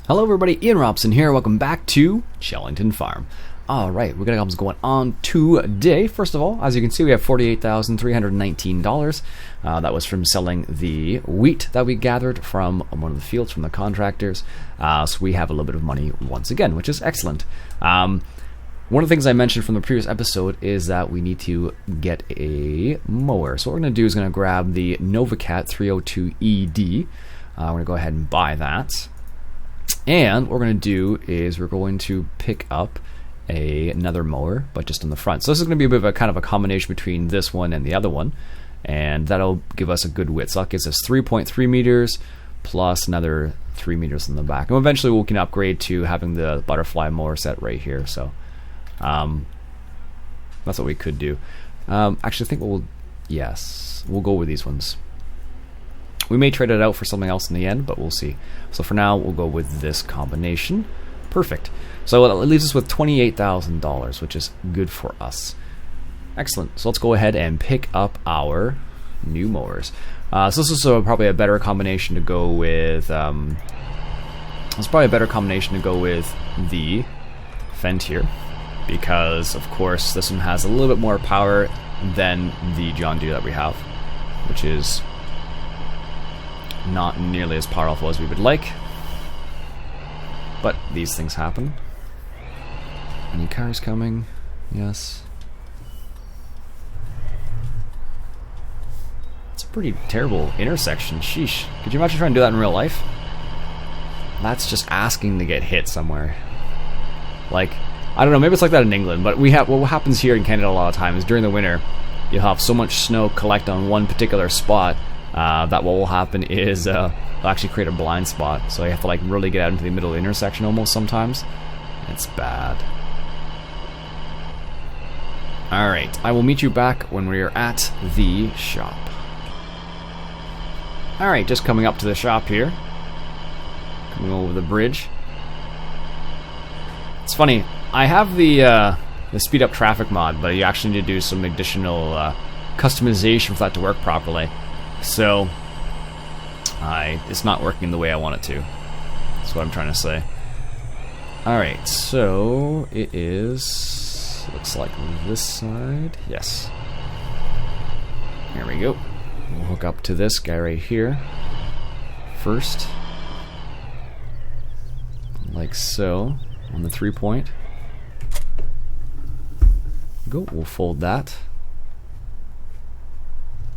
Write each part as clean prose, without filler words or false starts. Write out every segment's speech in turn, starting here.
Hello everybody, Iain Robson here. Welcome back to Chellington Farm. Alright, we're going to have going on today. First of all, as you can see, we have $48,319. That was from selling the wheat that we gathered from one of the fields from the contractors. So we have a little bit of money once again, which is excellent. One of the things I mentioned from the previous episode is that we need to get a mower. So what we're going to do is going to grab the Novacat 302ED. We're going to go ahead and buy that. And what we're going to do is we're going to pick up another mower, but just in the front. So this is going to be a bit of a kind of a combination between this one and the other one. And that'll give us a good width. So that gives us 3.3 meters plus another 3 meters in the back. And eventually we can upgrade to having the butterfly mower set right here. So that's what we could do. Actually, I think we'll go with these ones. We may trade it out for something else in the end, but we'll see. So for now, we'll go with this combination. Perfect. So it leaves us with $28,000, which is good for us. Excellent. So let's go ahead and pick up our new mowers. So this is probably a better combination to go with. It's probably a better combination to go with the Fendt, because of course this one has a little bit more power than the John Deere that we have, which is not nearly as powerful as we would like, but these things happen. Any cars coming? Yes. It's a pretty terrible intersection. Sheesh. Could you imagine trying to do that in real life? That's just asking to get hit somewhere. Like, I don't know, maybe it's like that in England, but what happens here in Canada a lot of times is during the winter, you'll have so much snow collect on one particular spot that what will happen is it'll actually create a blind spot. So you have to like really get out into the middle of the intersection almost sometimes. It's bad. Alright, I will meet you back when we are at the shop. Alright, just coming up to the shop here. Coming over the bridge. It's funny, I have the speed up traffic mod, but you actually need to do some additional customization for that to work properly. So it's not working the way I want it to. That's what I'm trying to say. Alright, so it is, looks like this side. Yes. Here we go. We'll hook up to this guy right here first. Like so. On the 3-point. Go. We'll fold that.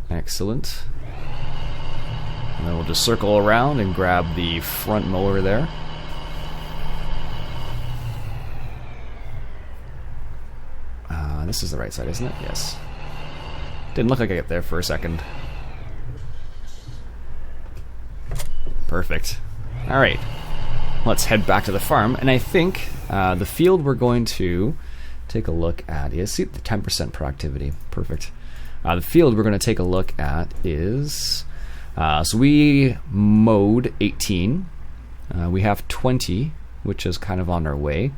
Excellent. And then we'll just circle around and grab the front mower there. This is the right side, isn't it? Yes. Didn't look like I got there for a second. Perfect. Alright. Let's head back to the farm. And I think the field we're going to take a look at is, see, the 10% productivity. Perfect. The field we're going to take a look at is, so we mowed 18. We have 20, which is kind of on our way.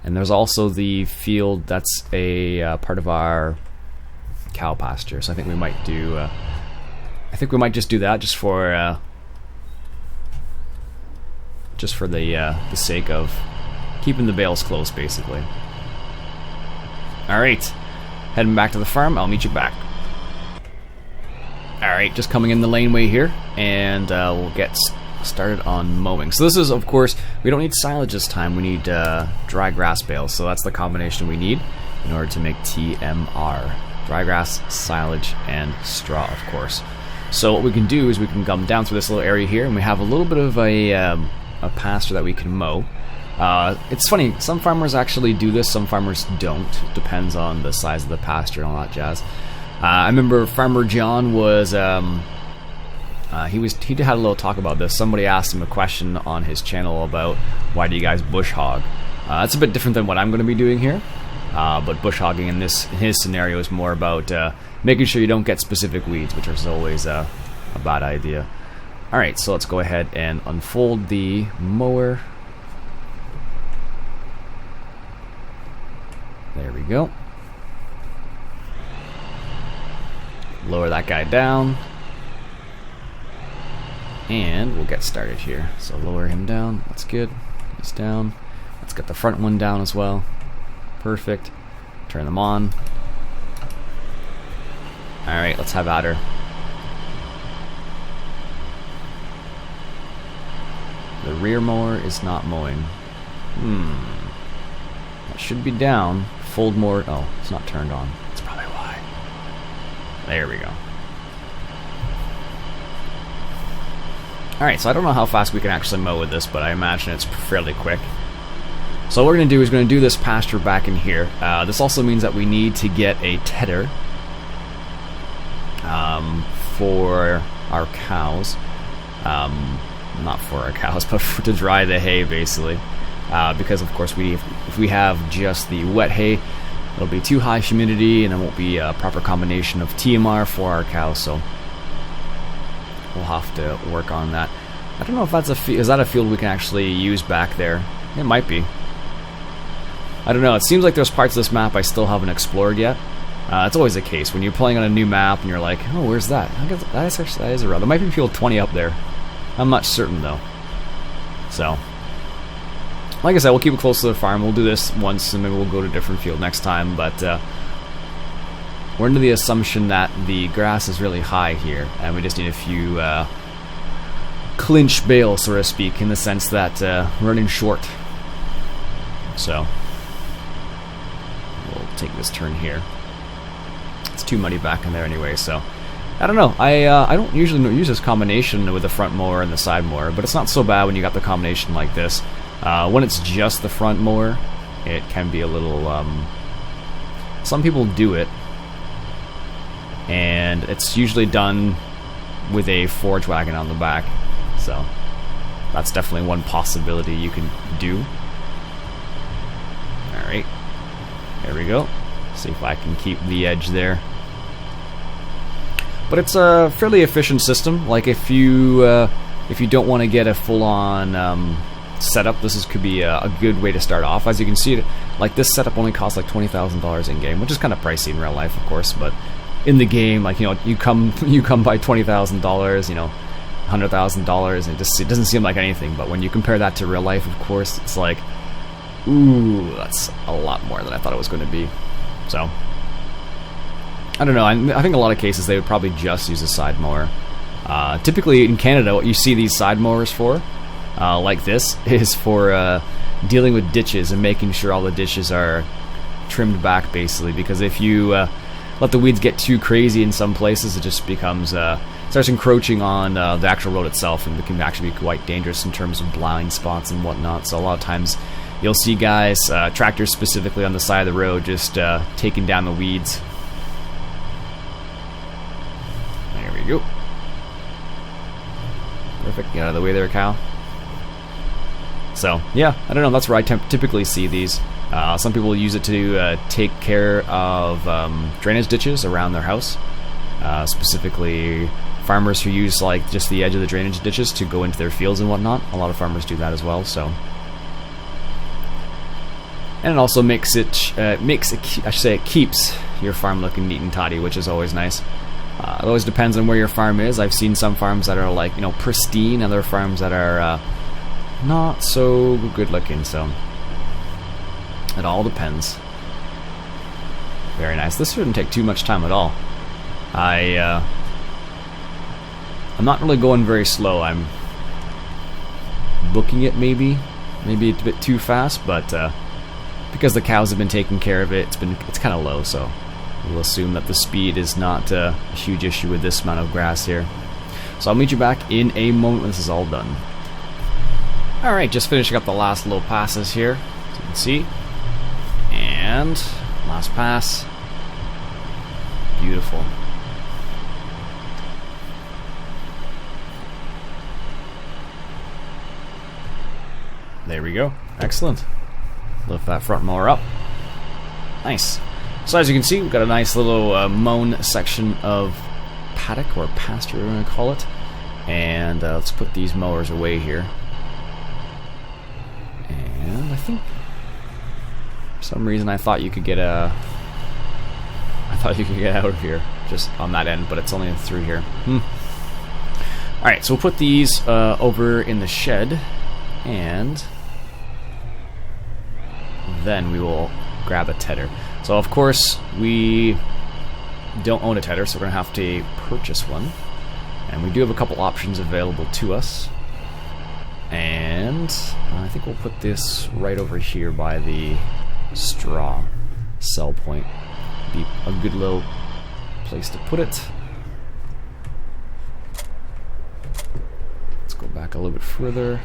And there's also the field that's a part of our cow pasture. So I think we might do, I think we might just do that just for the sake of keeping the bales close, basically. Alright, heading back to the farm. I'll meet you back. Alright, just coming in the laneway here, and we'll get started on mowing. So this is, of course, we don't need silage this time, we need dry grass bales. So that's the combination we need in order to make TMR. Dry grass, silage, and straw, of course. So what we can do is we can come down through this little area here, and we have a little bit of a pasture that we can mow. It's funny, some farmers actually do this, some farmers don't. It depends on the size of the pasture and all that jazz. I remember Farmer John was, he had a little talk about this. Somebody asked him a question on his channel about why do you guys bush hog? That's a bit different than what I'm going to be doing here. But bush hogging in his scenario is more about making sure you don't get specific weeds, which is always a bad idea. Alright, so let's go ahead and unfold the mower. There we go. Lower that guy down. And we'll get started here. So lower him down. That's good. these down. Let's get the front one down as well. Perfect. Turn them on. Alright, let's have at her. The rear mower is not mowing. That should be down. Fold mower. Oh, it's not turned on. That's probably why. There we go. Alright, so I don't know how fast we can actually mow with this, but I imagine it's fairly quick. So what we're going to do is we're going to do this pasture back in here. This also means that we need to get a tedder for our cows. Not for our cows, but to dry the hay, basically. Because, of course, if we have just the wet hay, it'll be too high humidity, and there won't be a proper combination of TMR for our cows, so we'll have to work on that. I don't know if that's is that a field we can actually use back there? It might be. I don't know, it seems like there's parts of this map I still haven't explored yet. It's always the case when you're playing on a new map and you're like, oh, where's that? I guess that is a road. There might be field 20 up there. I'm not certain though. So, like I said, we'll keep it close to the farm. We'll do this once and maybe we'll go to a different field next time, but we're under the assumption that the grass is really high here and we just need a few clinch bales, so to speak, in the sense that we're running short. So, we'll take this turn here. It's too muddy back in there anyway, so I don't know. I don't usually use this combination with the front mower and the side mower, but it's not so bad when you got the combination like this. When it's just the front mower, it can be a little... some people do it, and it's usually done with a forage wagon on the back, so that's definitely one possibility you can do. Alright, there we go. See if I can keep the edge there. But it's a fairly efficient system. Like if you don't want to get a full-on setup, this could be a good way to start off. As you can see, like this setup only costs like $20,000 in game, which is kind of pricey in real life, of course. But in the game, like you come by $20,000, $100,000, and it doesn't seem like anything. But when you compare that to real life, of course, it's like, ooh, that's a lot more than I thought it was going to be. So, I don't know. I think in a lot of cases they would probably just use a side mower. Typically in Canada, what you see these side mowers for, like this, is for dealing with ditches and making sure all the ditches are trimmed back, basically. Because if you let the weeds get too crazy in some places, it just becomes starts encroaching on the actual road itself, and it can actually be quite dangerous in terms of blind spots and whatnot. So a lot of times you'll see guys, tractors specifically, on the side of the road just taking down the weeds. There we go. Perfect. Get out of the way there, cow. So, yeah, I don't know. That's where I typically see these. Some people use it to take care of drainage ditches around their house. Specifically, farmers who use like just the edge of the drainage ditches to go into their fields and whatnot. A lot of farmers do that as well. So. And it also makes it, it keeps your farm looking neat and tidy, which is always nice. It always depends on where your farm is. I've seen some farms that are like, pristine, other farms that are not so good looking, so it all depends. Very nice. This shouldn't take too much time at all. I'm not really going very slow. I'm booking it maybe a bit too fast, but because the cows have been taking care of it, it's kind of low, so we'll assume that the speed is not a huge issue with this amount of grass here. So I'll meet you back in a moment when this is all done. Alright, just finishing up the last little passes here, as you can see. And last pass. Beautiful. There we go. Excellent. Lift that front mower up. Nice. So as you can see, we've got a nice little mown section of paddock or pasture, we're going to call it. And let's put these mowers away here. And I think for some reason I thought you could get out of here just on that end, but it's only through here. Alright, so we'll put these over in the shed, and then we will grab a tedder. So of course we don't own a tedder, so we're gonna have to purchase one, and we do have a couple options available to us. And I think we'll put this right over here by the straw sell point. Be a good little place to put it. Let's go back a little bit further.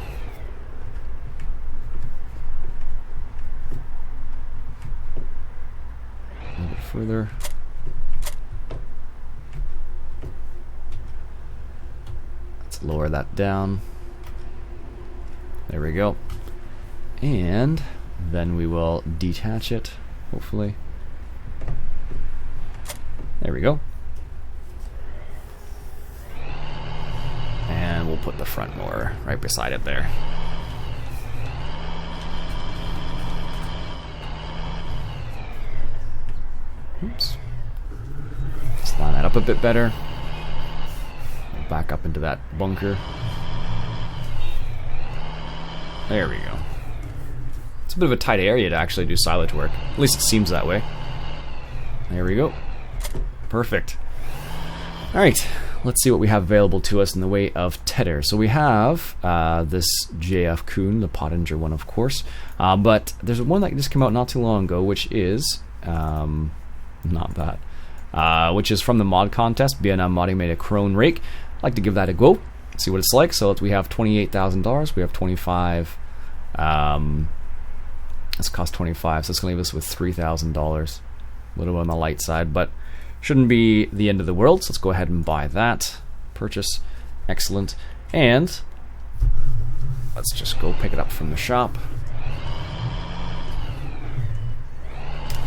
A little bit further. Let's lower that down. There we go. And then we will detach it, hopefully. There we go. And we'll put the front mower right beside it there. Oops. Let's line that up a bit better. We'll back up into that bunker. There we go. It's a bit of a tight area to actually do silage work. At least it seems that way. There we go. Perfect. Alright, let's see what we have available to us in the way of tedder. So we have this JF Kuhn, the Pottinger one, of course. But there's one that just came out not too long ago, which is not bad. Which is from the mod contest. B&M Modding made a Crone rake. I'd like to give that a go. See what it's like. So we have $28,000. We have 25. This cost 25, so it's gonna leave us with $3,000. A little bit on the light side, but shouldn't be the end of the world. So let's go ahead and buy that. Purchase. Excellent. And let's just go pick it up from the shop.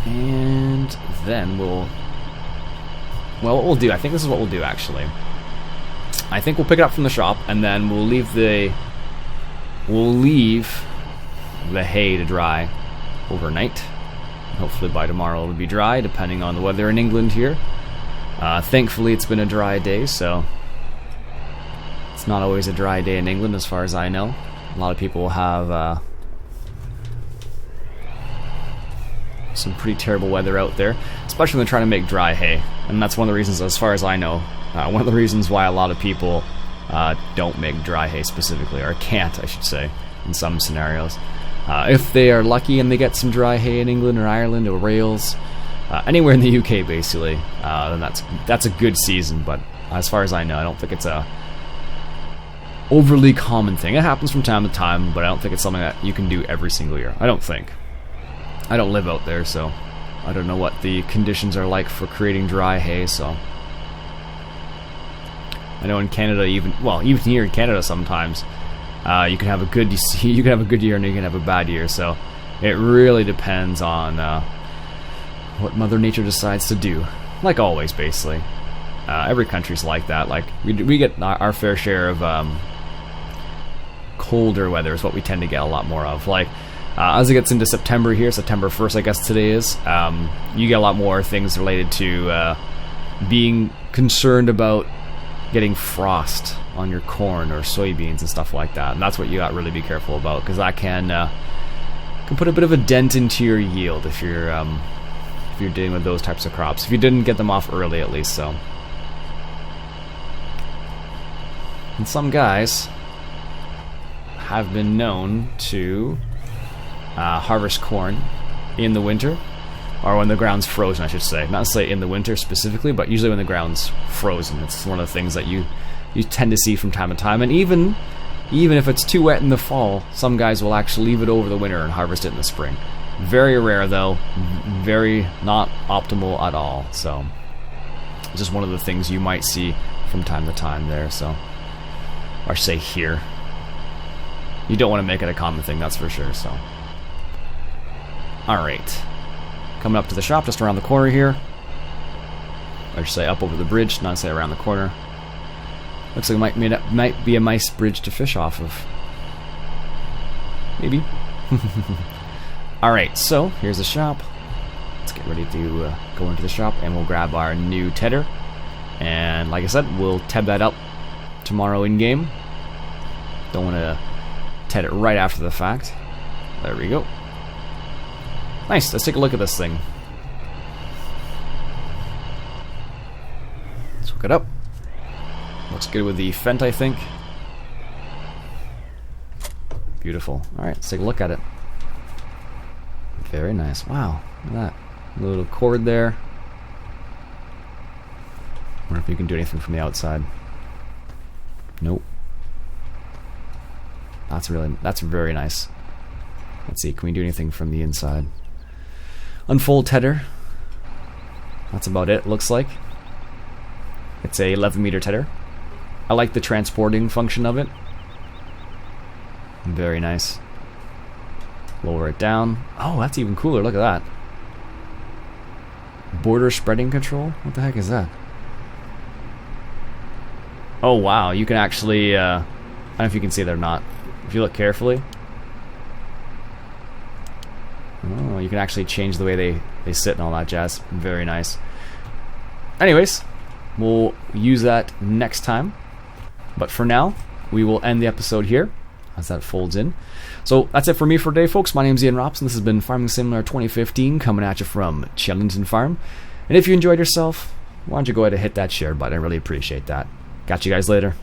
And then well, what we'll do, I think this is what we'll do actually. I think we'll pick it up from the shop, and then we'll leave the hay to dry overnight. Hopefully by tomorrow it'll be dry, depending on the weather in England here. Thankfully it's been a dry day, so it's not always a dry day in England as far as I know. A lot of people have some pretty terrible weather out there, especially when they're trying to make dry hay. And that's one of the reasons, as far as I know, one of the reasons why a lot of people don't make dry hay specifically, or can't, I should say, in some scenarios. If they are lucky and they get some dry hay in England or Ireland or Wales, anywhere in the UK basically, then that's a good season. But as far as I know, I don't think it's a overly common thing. It happens from time to time, but I don't think it's something that you can do every single year. I don't think. I don't live out there, so I don't know what the conditions are like for creating dry hay, so I know in Canada, even here in Canada, sometimes you can have a good year and you can have a bad year. So it really depends on what Mother Nature decides to do. Like always, basically, every country's like that. Like we get our fair share of colder weather is what we tend to get a lot more of. Like as it gets into September here, September 1st, I guess today is, you get a lot more things related to being concerned about getting frost on your corn or soybeans and stuff like that, and that's what you got to really be careful about, because that can put a bit of a dent into your yield if you're dealing with those types of crops. If you didn't get them off early, at least. So, and some guys have been known to harvest corn in the winter, or when the ground's frozen, I should say. Not necessarily in the winter specifically, but usually when the ground's frozen. It's one of the things that you tend to see from time to time. And even if it's too wet in the fall, some guys will actually leave it over the winter and harvest it in the spring. Very rare though, very not optimal at all. So it's just one of the things you might see from time to time there. So, or say here. You don't want to make it a common thing, that's for sure. So, alright. Coming up to the shop, just around the corner here. I should say up over the bridge, not say around the corner. Looks like it might be a nice bridge to fish off of. Maybe. Alright, so here's the shop. Let's get ready to go into the shop, and we'll grab our new tedder. And like I said, we'll ted that up tomorrow in game. Don't want to ted it right after the fact. There we go. Nice, let's take a look at this thing. Let's hook it up. Looks good with the Fent, I think. Beautiful. Alright, let's take a look at it. Very nice. Wow, look at that. Little cord there. Wonder if you can do anything from the outside. Nope. That's very nice. Let's see, can we do anything from the inside? Unfold tether. That's about it, looks like. It's a 11-meter tether. I like the transporting function of it. Very nice. Lower it down. Oh, that's even cooler, look at that. Border spreading control? What the heck is that? Oh wow, you can actually, I don't know if you can see it or not. If you look carefully. Oh, you can actually change the way they sit and all that jazz. Very nice. Anyways, we'll use that next time. But for now, we will end the episode here as that folds in. So that's it for me for today, folks. My name's Iain Robson. This has been Farming Simulator 2015 coming at you from Chellington Farm. And if you enjoyed yourself, why don't you go ahead and hit that share button? I really appreciate that. Catch you guys later.